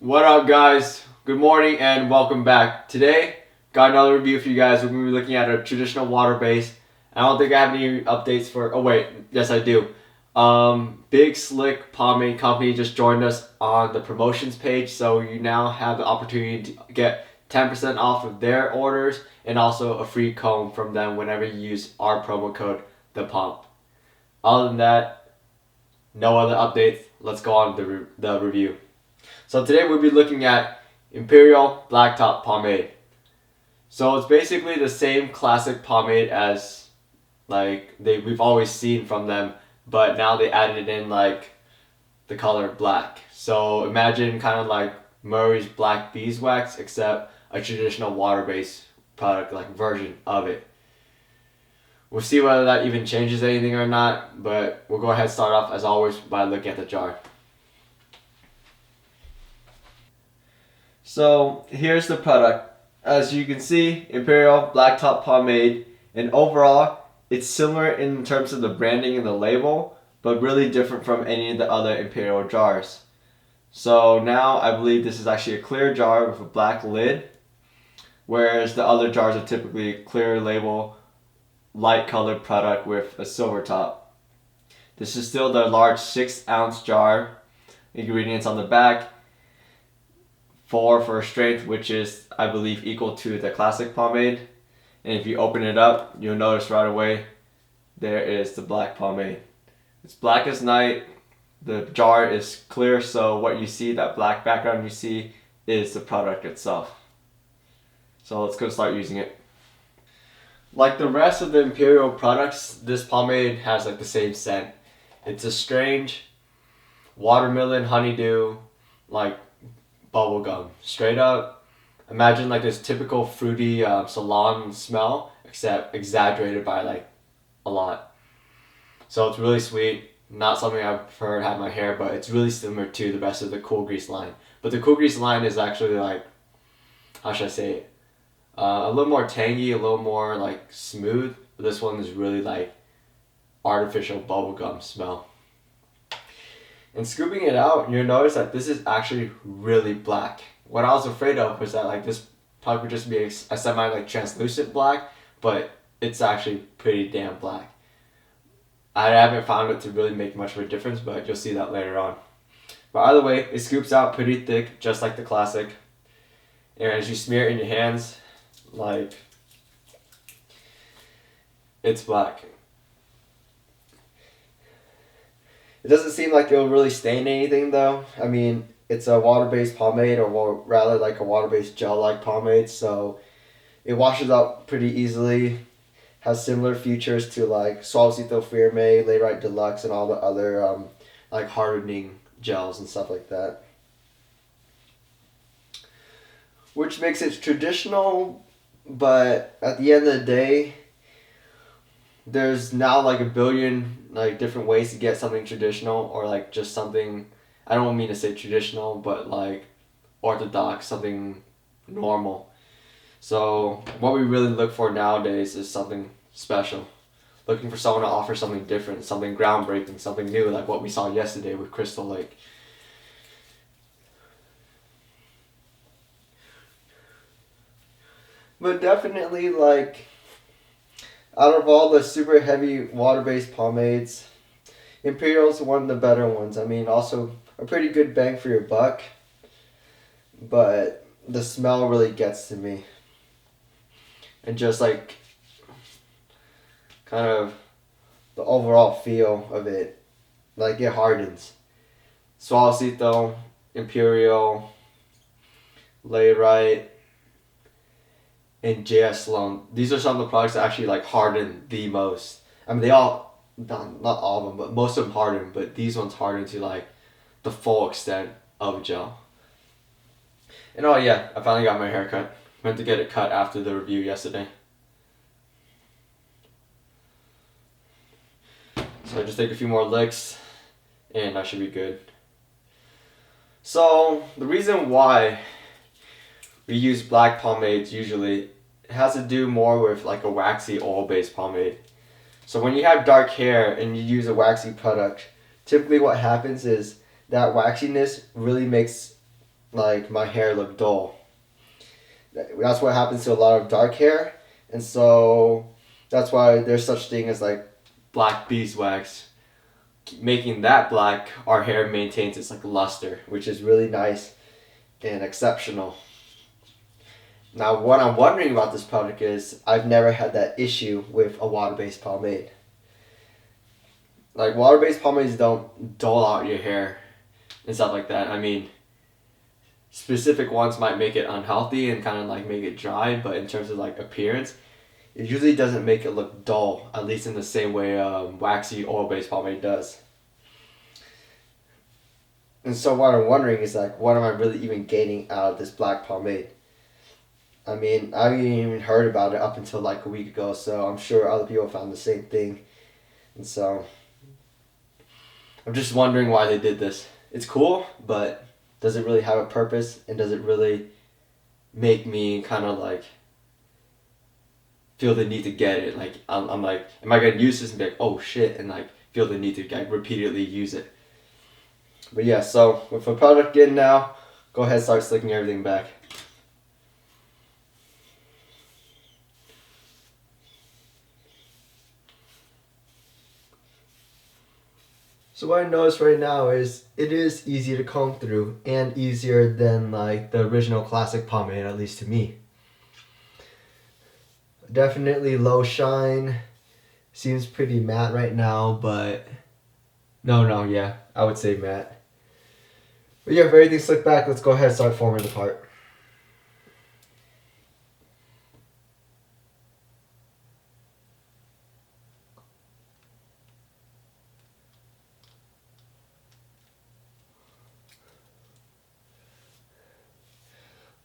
What up, guys? Good morning and welcome back. Today, got another review for you guys. We're going to be looking at a traditional water base. I don't think I have any updates for... Oh, wait. Yes, I do. Big Slick Pomade Company just joined us on the promotions page, so you now have the opportunity to get 10% off of their orders and also a free comb from them whenever you use our promo code, the Pomp. Other than that, no other updates. Let's go on to the review. So today we'll be looking at Imperial Blacktop Pomade. So it's basically the same classic pomade as we've always seen from them, but now they added in like the color black. So imagine kind of like Murray's Black Beeswax, except a traditional water-based product like version of it. We'll see whether that even changes anything or not, but we'll go ahead and start off as always by looking at the jar. So here's the product. As you can see, Imperial Blacktop Pomade, and overall it's similar in terms of the branding and the label, but really different from any of the other Imperial jars. So now I believe this is actually a clear jar with a black lid, whereas the other jars are typically a clear label, light colored product with a silver top. This is still the large 6-ounce jar. Ingredients on the back: 4 for strength, which is, I believe, equal to the classic pomade. And if you open it up, you'll notice right away there is the black pomade. It's black as night. The jar is clear, so what you see, that black background you see, is the product itself. So let's go start using it. Like the rest of the Imperial products, this pomade has like the same scent. It's a strange watermelon honeydew, like bubblegum. Straight up, imagine like this typical fruity salon smell, except exaggerated by like a lot. So it's really sweet. Not something I prefer to have in my hair, but it's really similar to the rest of the Cool Grease line. But the Cool Grease line is actually like, how should I say it? A little more tangy, a little more like smooth. But this one is really like artificial bubblegum smell. And scooping it out, you'll notice that this is actually really black. What I was afraid of was that like this probably would just be a semi like translucent black, but it's actually pretty damn black. I haven't found it to really make much of a difference, but you'll see that later on. But either way, it scoops out pretty thick, just like the classic. And as you smear it in your hands, like, it's black. It doesn't seem like it'll really stain anything though. I mean, it's a water-based pomade, or rather like a water-based gel-like pomade, so it washes out pretty easily. Has similar features to like Suavecito Firme, Layrite Deluxe, and all the other like hardening gels and stuff like that. Which makes it traditional, but at the end of the day, there's now like a billion like different ways to get something traditional, or like just something, I don't mean to say traditional, but like orthodox, something normal. So what we really look for nowadays is something special. Looking for someone to offer something different, something groundbreaking, something new, like what we saw yesterday with Crystal Lake. But definitely, like, out of all the super heavy water-based pomades, Imperial's one of the better ones. I mean, also a pretty good bang for your buck, but the smell really gets to me. And just like kind of the overall feel of it, like it hardens. Suavecito, Imperial, Layrite, and JS Sloan. These are some of the products that actually like harden the most. I mean, they all, not all of them, but most of them harden, but these ones harden to like the full extent of gel. And oh yeah, I finally got my hair cut. Meant to get it cut after the review yesterday. So I just take a few more licks and I should be good. So the reason why we use black pomades usually has to do more with like a waxy oil-based pomade. So when you have dark hair and you use a waxy product, typically what happens is that waxiness really makes like my hair look dull. That's what happens to a lot of dark hair, and so that's why there's such thing as like black beeswax. Making that black, our hair maintains its like luster, which is really nice and exceptional. Now, what I'm wondering about this product is I've never had that issue with a water-based pomade. Like, water-based pomades don't dull out your hair and stuff like that. I mean, specific ones might make it unhealthy and kind of like make it dry, but in terms of like appearance, it usually doesn't make it look dull, at least in the same way waxy oil-based pomade does. And so what I'm wondering is like, what am I really even gaining out of this black pomade? I mean, I haven't even heard about it up until like a week ago, so I'm sure other people found the same thing. And so I'm just wondering why they did this. It's cool, but does it really have a purpose? And does it really make me kind of like feel the need to get it? Like, I'm like, am I going to use this and be like, oh shit, and like feel the need to like repeatedly use it? But yeah, so with the product in now, go ahead and start slicking everything back. So what I noticed right now is it is easy to comb through and easier than like the original classic pomade, at least to me. Definitely low shine. Seems pretty matte right now, but yeah, I would say matte. But yeah, if everything's slicked back, let's go ahead and start forming the part.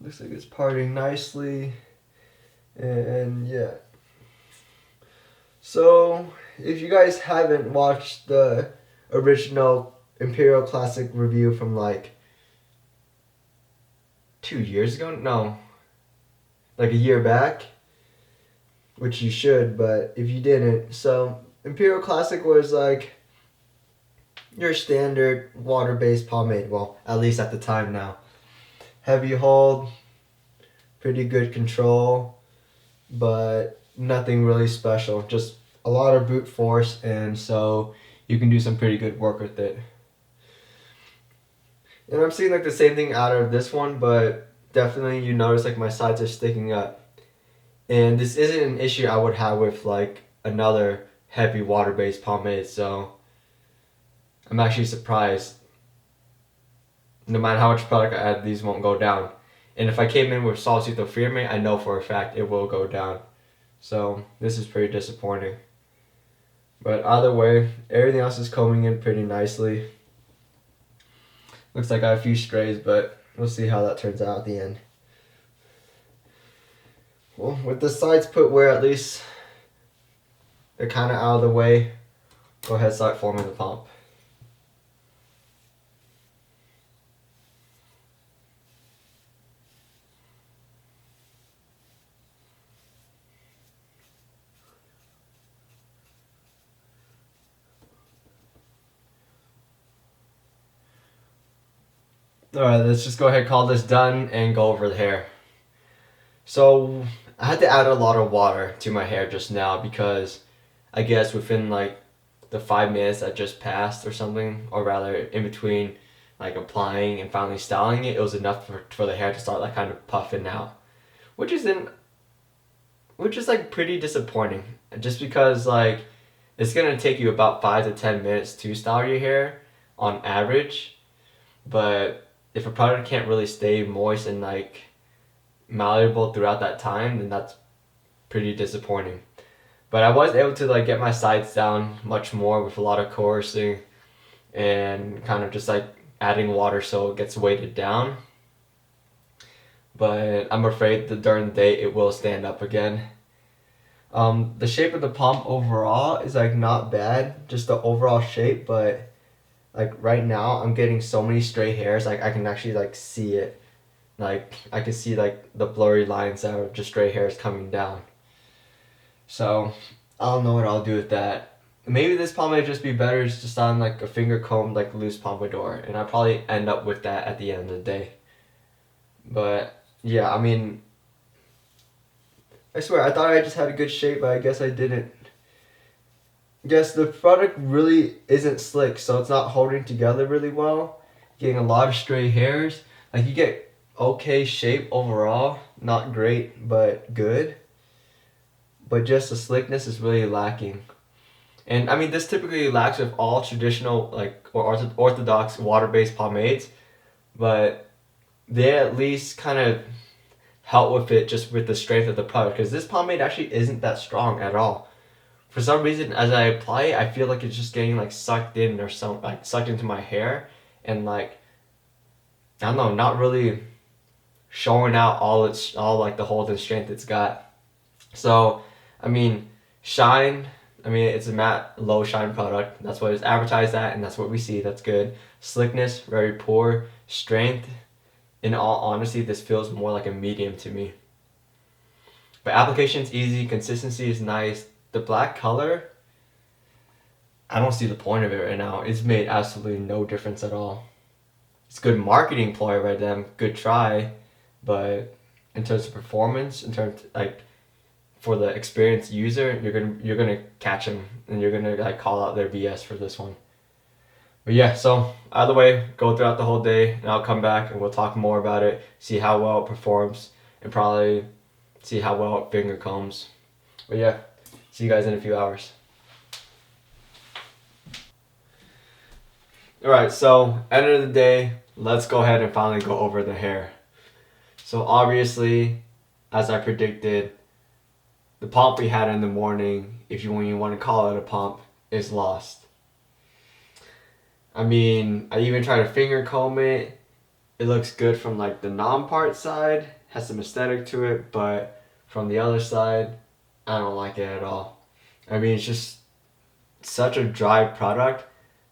Looks like it's parting nicely. And yeah. So, if you guys haven't watched the original Imperial Classic review from like 2 years ago? No. Like a year back? Which you should, but if you didn't. So, Imperial Classic was like your standard water-based pomade. Well, at least at the time now. Heavy hold, pretty good control, but nothing really special. Just a lot of brute force, and so you can do some pretty good work with it. And I'm seeing like the same thing out of this one, but definitely you notice like my sides are sticking up. And this isn't an issue I would have with like another heavy water-based pomade, so I'm actually surprised. No matter how much product I add, these won't go down. And if I came in with Solcito Firme, I know for a fact it will go down. So this is pretty disappointing. But either way, everything else is combing in pretty nicely. Looks like I have a few strays, but we'll see how that turns out at the end. Well, with the sides put where at least they're kind of out of the way, go ahead and start forming the pomp. Alright, let's just go ahead and call this done and go over the hair. So, I had to add a lot of water to my hair just now because I guess within like the 5 minutes that just passed or something, or rather in between like applying and finally styling it, it was enough for the hair to start like kind of puffing out. Which is like pretty disappointing. Just because like it's gonna take you about 5 to 10 minutes to style your hair on average. But if a product can't really stay moist and like malleable throughout that time, then that's pretty disappointing. But I was able to like get my sides down much more with a lot of coercing and kind of just like adding water so it gets weighted down. But I'm afraid that during the day it will stand up again. The shape of the pomp overall is like not bad, just the overall shape, but like right now I'm getting so many stray hairs, like I can actually like see it. Like I can see like the blurry lines that are just stray hairs coming down. So I don't know what I'll do with that. Maybe this pomade just be better just on like a finger comb, like loose pompadour, and I'll probably end up with that at the end of the day. But yeah, I mean, I swear I thought I just had a good shape, but I guess I didn't. Guess the product really isn't slick, so it's not holding together really well. Getting a lot of stray hairs. Like you get okay shape overall, not great but good. But just the slickness is really lacking. And I mean, this typically lacks with all traditional like or orthodox water-based pomades, but they at least kind of help with it just with the strength of the product because this pomade actually isn't that strong at all. For some reason, as I apply it, I feel like it's just getting like sucked in or some like sucked into my hair and like I don't know, not really showing out all like the hold and strength it's got. So, I mean, shine. I mean, it's a matte low shine product. That's what it's advertised at, and that's what we see. That's good. Slickness, very poor. Strength. In all honesty, this feels more like a medium to me. But application's easy. Consistency is nice. The black color, I don't see the point of it right now. It's made absolutely no difference at all. It's good marketing ploy by them. Good try, but in terms of performance, in terms like for the experienced user, you're gonna catch them and you're gonna like call out their BS for this one. But yeah, so either way, go throughout the whole day, and I'll come back and we'll talk more about it, see how well it performs, and probably see how well it finger combs. But yeah, see you guys in a few hours. Alright, so end of the day, let's go ahead and finally go over the hair. So obviously, as I predicted, the pomp we had in the morning, if you when you want to call it a pomp, is lost. I mean, I even tried to finger comb it. It looks good from like the non-part side, has some aesthetic to it, but from the other side, I don't like it at all. I mean, it's just such a dry product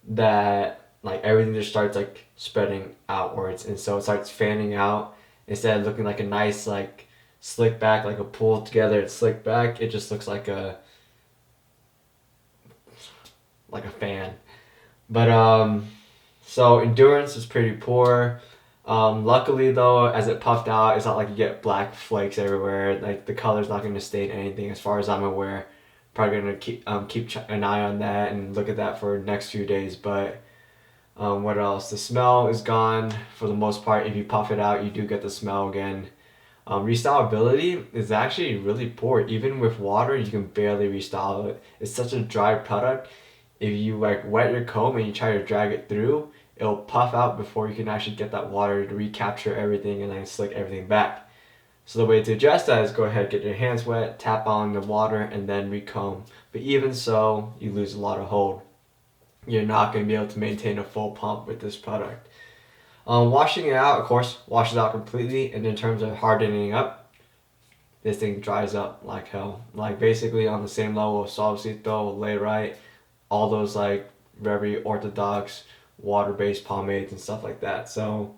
that like everything just starts like spreading outwards, and so it starts fanning out instead of looking like a nice like slick back, like a pull together and slick back. It just looks like a fan. But so endurance is pretty poor. Luckily though, as it puffed out, it's not like you get black flakes everywhere. Like the color's not going to stain anything, as far as I'm aware. Probably gonna keep an eye on that and look at that for the next few days. But what else? The smell is gone for the most part. If you puff it out, you do get the smell again. Restylability is actually really poor. Even with water, you can barely restyle it. It's such a dry product. If you like wet your comb and you try to drag it through, it'll puff out before you can actually get that water to recapture everything and then slick everything back. So the way to adjust that is go ahead, get your hands wet, tap on the water, and then recomb. But even so, you lose a lot of hold. You're not going to be able to maintain a full pump with this product. Washing it out, of course, washes out completely. And in terms of hardening up, this thing dries up like hell. Like basically on the same level of Suavecito, Lay Right, all those like very orthodox water-based pomades and stuff like that. So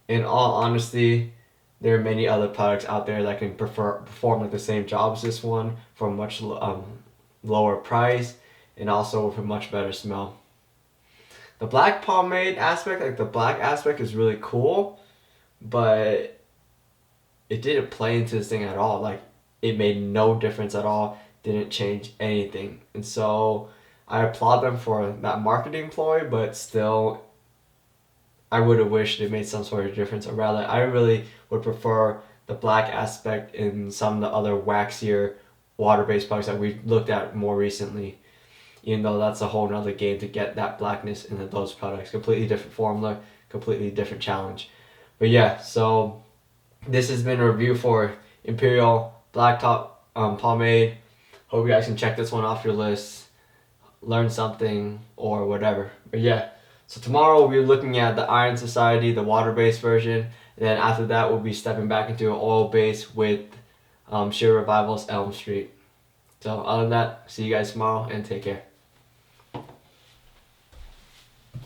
in all honesty, there are many other products out there that can perform like the same job as this one for a much lower price and also with a much better smell. The black pomade aspect, like the black aspect, is really cool, but it didn't play into this thing at all. Like it made no difference at all. Didn't change anything, and so I applaud them for that marketing ploy. But still, I would have wished it made some sort of difference, or rather, I really would prefer the black aspect in some of the other waxier water-based products that we looked at more recently. Even though that's a whole nother game to get that blackness into those products. Completely different formula, completely different challenge. But yeah, so this has been a review for Imperial Blacktop pomade. Hope you guys can check this one off your list, learn something or whatever. But yeah, so tomorrow we'll be looking at the Iron Society, the water-based version. And then after that, we'll be stepping back into an oil-based with Sheer Revival's Elm Street. So other than that, see you guys tomorrow and take care.